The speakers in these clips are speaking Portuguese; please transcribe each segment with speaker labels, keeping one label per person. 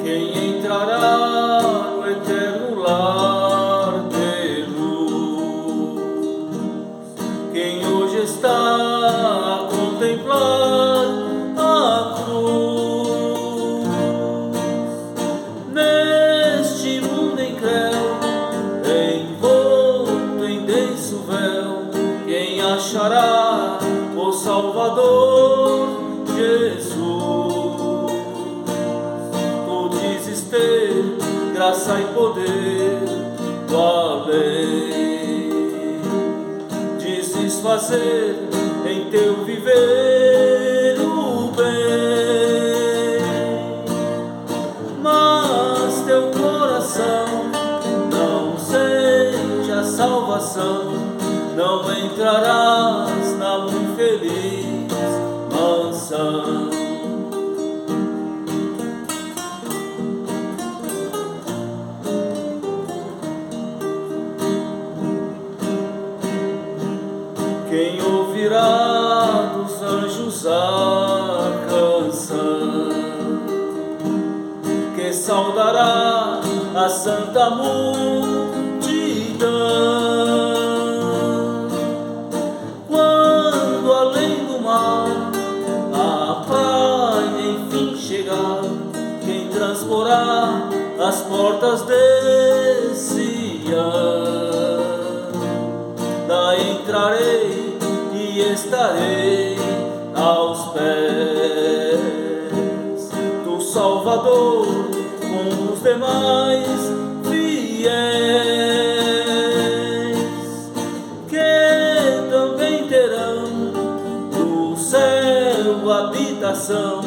Speaker 1: Quem entrará no eterno lar de luz? Quem hoje está a contemplar a cruz? Neste mundo incrédulo, envolto em denso véu, quem achará o Salvador Jesus? Ter graça e poder do além, dizes fazer em teu viver o bem, mas teu coração não sente a salvação, não entrarás na muito feliz mansão. Quem ouvirá dos anjos a canção que saudará a santa multidão? Quando além do mar a praia enfim chegar, quem transporá as portas de Sião? Lá entrarei e estarei aos pés do Salvador com os demais fiéis, que também terão no céu habitação,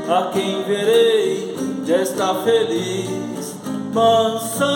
Speaker 1: a quem verei desta feliz mansão.